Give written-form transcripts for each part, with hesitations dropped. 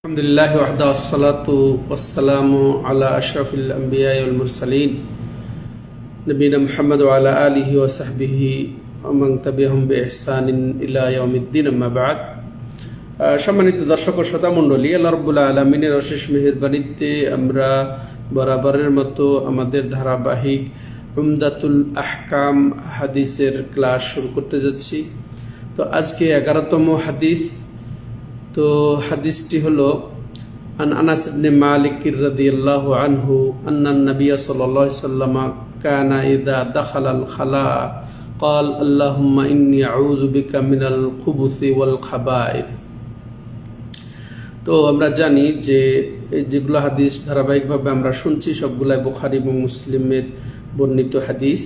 আলহামদুলিল্লাহ ওয়াহদা ওয়াসসালাতু ওয়াসসালামু আলা আশরাফিল আম্বিয়া ওয়াল মুরসালিন নবিয়িনা মুহাম্মদ ওয়া আলা আলিহি ওয়া সাহবিহি ওয়া মান তাবিআহুম বিইহসানিন ইলা ইয়াউমিদ্দিন, আম্মা বা'দ। সম্মানিত দর্শক ও শ্রোতা মণ্ডলী, আল্লাহ রাব্বুল আলামিনের অশেষ মেহেরবানিতে আমরা বরাবরের মতো আমাদের ধারাবাহিক উমদাতুল আহকাম হাদিসের ক্লাস শুরু করতে যাচ্ছি। তো আজকে 11তম হাদিস। তো হাদিসটি হলো আন আনাস ইবনে মালিক রাদিয়াল্লাহু আনহু আন্না নবী সাল্লাল্লাহু আলাইহি ওয়াসাল্লাম কানা ইযা দাখালাল খালা ক্বাল আল্লাহুম্মা ইন্নী আউযু বিকা মিনাল খুবুসি ওয়াল খাবাইস। তো আমরা জানি যে যেগুলো হাদিস ধারাবাহিকভাবে আমরা শুনছি সবগুলাই বুখারী এবং মুসলিমের বর্ণিত হাদিস।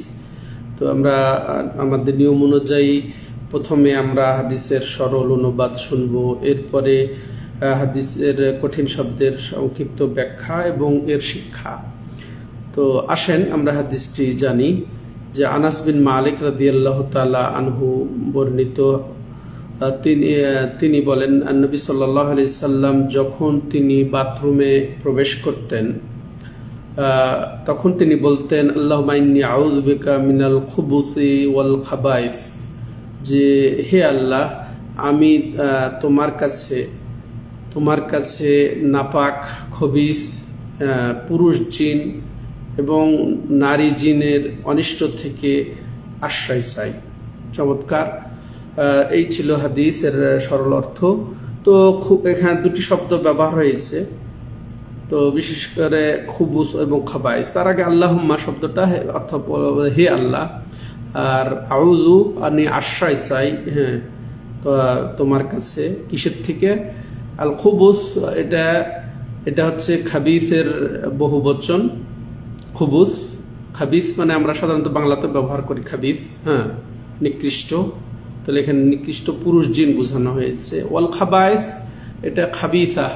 তো আমরা আমাদের নিয়ম অনুযায়ী প্রথমে আমরা হাদিসের সরল অনুবাদ শুনবো, এরপরে হাদিসের কঠিন শব্দের সংক্ষিপ্ত ব্যাখ্যা এবং এর শিক্ষা। তো আসেন আমরা হাদিসটি জানি যে আনাস বিন মালিক রাদিয়াল্লাহু তাআলা আনহু বর্ণিত, তিনি বলেন নবী সাল্লাল্লাহু আলাইহি সাল্লাম যখন তিনি বাথরুমে প্রবেশ করতেন তখন তিনি বলতেন আল্লাহুম্মা ইন্নী আউযু বিকা মিনাল খুবুসি ওয়াল খাবাইস, যে হে আল্লাহ, আমি তোমার কাছে নাপাক, খবিস, পুরুষ জিন এবং নারী জিনের অনিষ্ট থেকে আশ্রয় চাই। চমৎকার, এই ছিল হাদিসের সরল অর্থ। তো এখানে দুটি শব্দ ব্যবহার হয়েছে, তো বিশেষ করে খুবুস এবং খাবাইস। তার আগে আল্লাহুম্মা শব্দটা অর্থ হে আল্লাহ, আর আউযু আমি আশ্রয় চাই, হ্যাঁ, তো তোমার কাছে কিসের থেকে? আল খুবুস এটা হচ্ছে খাবিসের বহুবচন। খুবুস, খাবিস মানে আমরা সাধারণত বাংলাতে ব্যবহার করি খাবিস, হ্যাঁ, নিকৃষ্ট। তাহলে এখানে নিকৃষ্ট পুরুষ জিন বোঝানো হয়েছে। ওয়াল খাবাইস এটা খাবিসা,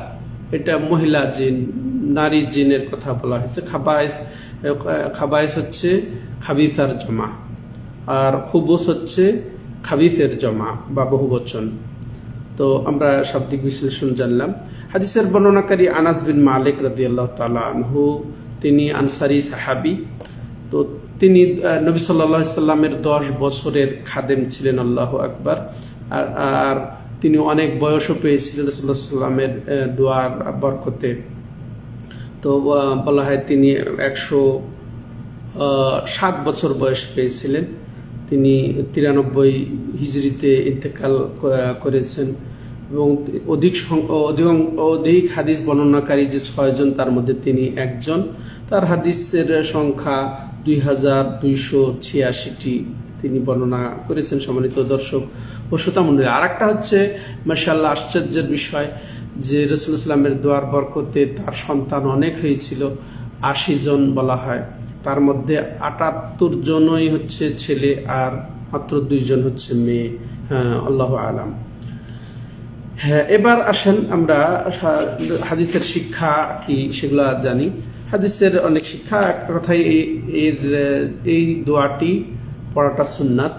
এটা মহিলা জিন, নারী জিনের কথা বলা হয়েছে। খাবাইস হচ্ছে খাবিসার জমা, আর খুবুস হচ্ছে খাবিসের জমা বা বহুবচন। তো আমরা শাব্দিক বিশ্লেষণ জানলাম। হাদিসের বর্ণনাকারী আনাস বিন মালিক রাদিয়াল্লাহু তাআলা আনহু, তিনি আনসারী সাহাবী। তো তিনি নবী সাল্লাল্লাহু আলাইহি সাল্লামের 10 বছরের খাদেম ছিলেন। আল্লাহু আকবার। আর তিনি অনেক বয়সও পেয়েছিলেন রাসূলুল্লাহ সাল্লাল্লাহু আলাইহি সাল্লামের দোয়ার বরকতে। তো বলা হয় তিনি 107 বছর বয়স পেয়েছিলেন। তিনি 93 হিজরিতে ইন্তেকাল করেছেন এবং অধিক হাদিস বর্ণনাকারী যে 6 জন, তার মধ্যে তিনি একজন। তার হাদিসের সংখ্যা 2286টি তিনি বর্ণনা করেছেন। সম্মানিত দর্শক ও শ্রোতা মণ্ডলী, আর একটা হচ্ছে মাশাআল্লাহ আশ্চর্যের বিষয় যে রাসূলুল্লাহ সাল্লাল্লাহু আলাইহি ওয়াসাল্লামের দোয়ার বরকতে তার সন্তান অনেক হয়েছিল, 80 জন বলা হয়। তার মধ্যে 78 জনই হচ্ছে ছেলে আর মাত্র 2 জন হচ্ছে মেয়ে। হ্যাঁ, আল্লাহু আলাম। হ্যাঁ, এবার আসেন আমরা হাদিসের শিক্ষা কি সেগুলা জানি। হাদিসের অনেক শিক্ষা। একটা কথাই, এই দোয়াটি পড়াটা সুন্নাত।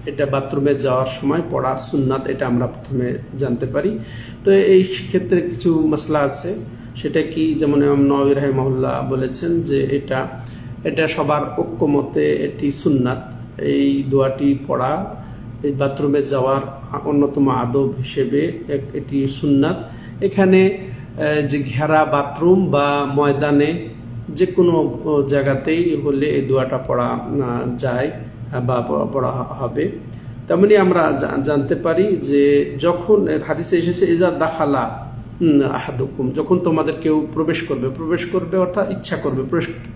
এটা বাথরুমে যাওয়ার সময় পড়া সুন্নাত, এটা আমরা প্রথমে জানতে পারি। তো এই ক্ষেত্রে কিছু মাসলা আছে। সেটা কি? যেমন ইমাম নওয়াবী রাহিমাহুল্লাহ বলেছেন যে এটা সবার ঐক্যমতে এটি সুন্নাত। এই দোয়াটি পড়া এই বাথরুমে যাওয়ার অন্যতম আদব হিসেবে এটি সুন্নাত। এখানে যে ঘেরা বাথরুম বা ময়দানে যে কোনো জায়গাতেই হলে এই দোয়াটা পড়া যায় বা পড়া হবে। তেমনি আমরা জানতে পারি যে যখন হাদিসে এসেছে ইজা দাখালা আহাদুকুম, যখন তোমাদের কেউ প্রবেশ করবে অর্থাৎ ইচ্ছা করবে,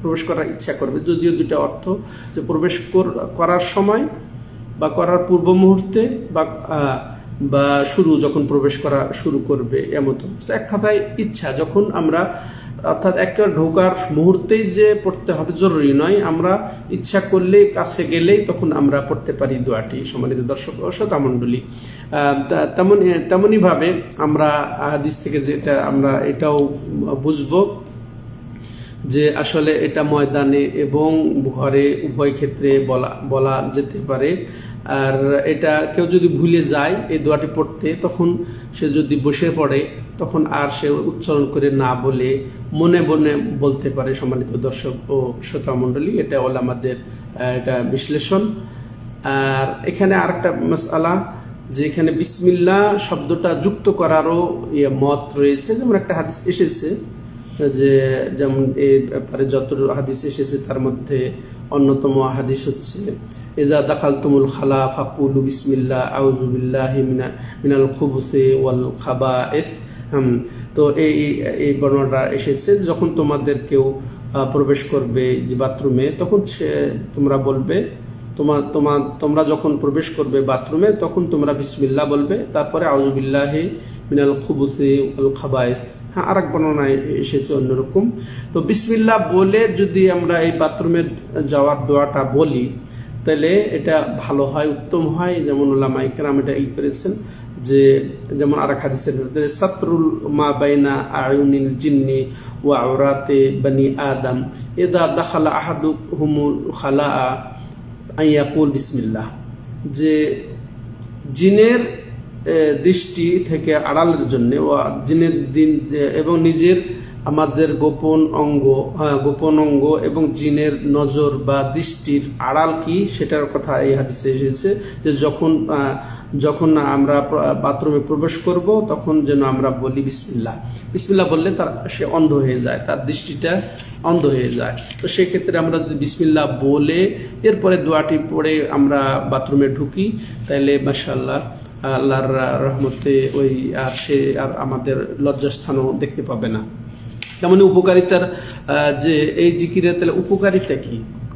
প্রবেশ করার ইচ্ছা করবে। যদিও দুইটা অর্থ, যে প্রবেশ করার সময় বা করার পূর্ব মুহূর্তে বা যখন প্রবেশ করা শুরু করবে, এমন এক কথায় ইচ্ছা। যখন আমরা অর্থাৎ একেবারে ঢোকার মুহূর্তেই যে পড়তে হবে জরুরি নয়, আমরা ইচ্ছা করলে কাছে গেলেই তখন আমরা পড়তে পারি দোয়াটি। সম্মানিত দর্শক ও শ্রোতা মণ্ডলী, তেমনি ভাবে আমরা হাদিস থেকে যেটা আমরা এটাও বুঝবো যে আসলে এটা ময়দানে এবং ঘরে উভয় ক্ষেত্রে বলা যেতে পারে। আর এটা কেউ যদি ভুলে যায় এই দোয়াটি পড়তে, তখন সে যদি বসে পড়ে তখন আর সে উচ্চারণ করে না বলে মনে মনে বলতে পারে। সম্মানিত দর্শক ও শ্রোতা মণ্ডলী, এটা হলো আমাদের এটা বিশ্লেষণ। আর এখানে আরেকটা মাসআলা, যে এখানে বিসমিল্লাহ শব্দটা যুক্ত করারও মত রয়েছে। যেমন একটা হাদিস এসেছে, যে যেমন এই ব্যাপারে যত হাদিস এসেছে তার মধ্যে অন্যতম হাদিস হচ্ছে ইজা দাখালতুমুল খালা ফাকুলু বিসমিল্লাহ আউযু বিল্লাহি মিনাল খুবুসি ওয়াল খাবাইস। তো এই বর্ণনাটা এসেছে, যখন তোমাদের কেউ প্রবেশ করবে যে বাথরুমে, তখন তোমরা বলবে, তোমরা যখন প্রবেশ করবে বাথরুমে তখন তোমরা বিসমিল্লাহ বলবে, তারপরে আউযু বিল্লাহি মিনাল খুবুসি ওয়াল খাবাইস। হ্যাঁ, আরেক বর্ণনায় এসেছে অন্যরকম। তো বিসমিল্লাহ বলে যদি আমরা এই বাথরুমে যাওয়ার দোয়াটা বলি তাহলে এটা ভালো হয়, উত্তম হয়। যেমন উলামায়ে কেরাম এটা করেছেন, যে যেমন আরেক হাদিসের মধ্যে সাতরুল মা বাইনা আয়ুনিল জিন্নি ওয়া আওরাতে বনি আদম ইদা দাখালা আহাদুহুমুল খালাআ আইয়াকুল বিসমিল্লাহ, যে জিনের দৃষ্টি থেকে আড়ালের জন্য জিনের দিন এবং নিজের আমাদের গোপন অঙ্গ এবং জিনের নজর বা দৃষ্টির আড়াল কি সেটার কথা এই হাদিসে এসেছে, যে যখন আমরা বাথরুমে প্রবেশ করব তখন যেন আমরা বলি বিসমিল্লাহ। বিসমিল্লাহ বললে সে অন্ধ হয়ে যায়, তার দৃষ্টিটা অন্ধ হয়ে যায়। তো সেক্ষেত্রে আমরা যদি বিসমিল্লাহ বলে এরপরে দোয়াটি পড়ে আমরা বাথরুমে ঢুকি, তাহলে মাশাআল্লাহ আল্লাহর রহমতে সে আর আমাদের লজ্জাস্থানও দেখতে পাবে না। তেমন উপকারিতার যে এই জিকিরের তাহলে উপকারিতা কি,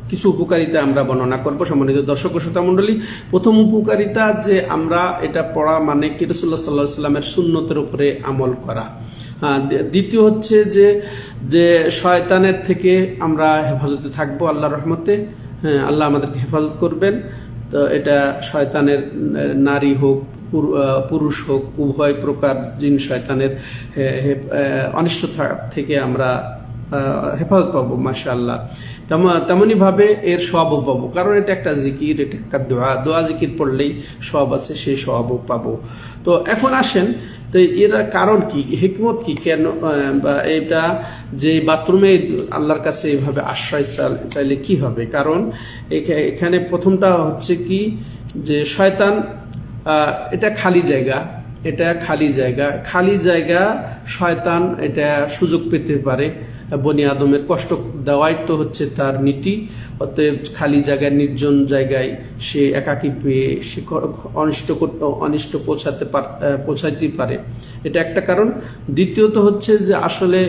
কিছু উপকারিতা আমরা বর্ণনা করবো সম্মানিত দর্শক ও শ্রোতা মণ্ডলী। প্রথম উপকারিতা, যে আমরা এটা পড়া মানে কি রাসূলুল্লাহ সাল্লাল্লাহু আলাইহি ওয়াসাল্লামের সুন্নতের উপরে আমল করা। দ্বিতীয় হচ্ছে যে শয়তানের থেকে আমরা হেফাজতে থাকবো আল্লাহর রহমতে। হ্যাঁ, আল্লাহ আমাদেরকে হেফাজত করবেন। তো এটা শয়তানের, নারী হোক পুরুষ হোক, উভয় প্রকার জিন শয়তানের অনিষ্ট থেকে আমরা হেফাজত পাবো মাশাআল্লাহ। তেমনি ভাবে এর সওয়াবও পাবো, কারণ এটা একটা জিকির, এটা একটা দোয়া জিকির পড়লেই সওয়াব আছে, সেই সওয়াবও পাবো। তো এখন আসেন, তো এর কারণ কি, হিকমত কি, কেন বা এটা যে বাথরুমে আল্লাহর কাছে এইভাবে আশ্রয় চাইলে কি হবে? কারণ এখানে প্রথমটা হচ্ছে কি, যে শয়তান এটা খালি জায়গা, শয়তান এটা সুযোগ পেতে পারে। বনি আদমের কষ্ট দেওয়াই তো হচ্ছে তার নীতি। অতএব খালি জায়গায়, নির্জন জায়গায় সে একাকী পেয়ে সে অনিষ্ট পৌঁছাইতে পারে, এটা একটা কারণ। দ্বিতীয়ত হচ্ছে যে আসলে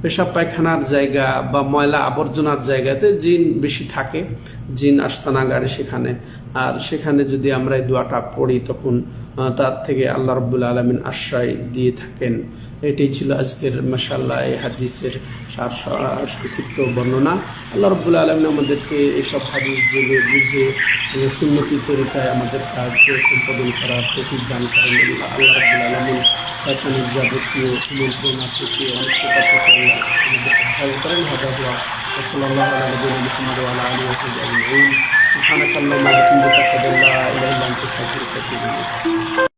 পেশাব পায়খানার জায়গা বা ময়লা আবর্জনার জায়গাতে জিন বেশি থাকে, জিন আস্তানা গাড়ে সেখানে। আর সেখানে যদি আমরা এই দোয়াটা পড়ি তখন তার থেকে আল্লাহ রাব্বুল আলামিন আশ্রয় দিয়ে থাকেন। এটাই ছিল আজকের মাশাআল্লাহ এই হাদিসের সংক্ষিপ্ত বর্ণনা। আল্লাহ রাব্বুল আলামিন আমাদেরকে এইসব হাদিস জেনে বুঝে সুন্নতি তরিকায় আমাদের কাজকে সম্পাদন করার তৌফিক দান করেন। আল্লাহ রাব্বুল আলামিন শয়তানের যাবতীয় কুমন্ত্রণা থেকে অনিষ্টতা থেকে আল্লাহ আমাদেরকে হেফাজত করেন। হাদাহুয়া সাল্লাল্লাহু আলা নবিয়িনা মুহাম্মদ ওয়া আলা আলিহি ওয়া সাহবিহি আজমাইন। সুবহানাকাল্লাহুম্মা ওয়া বিহামদিকা আশহাদু আল্লা ইলাহা ইল্লা আনতা আস্তাগফিরুকা ওয়া আতুবু ইলাইক।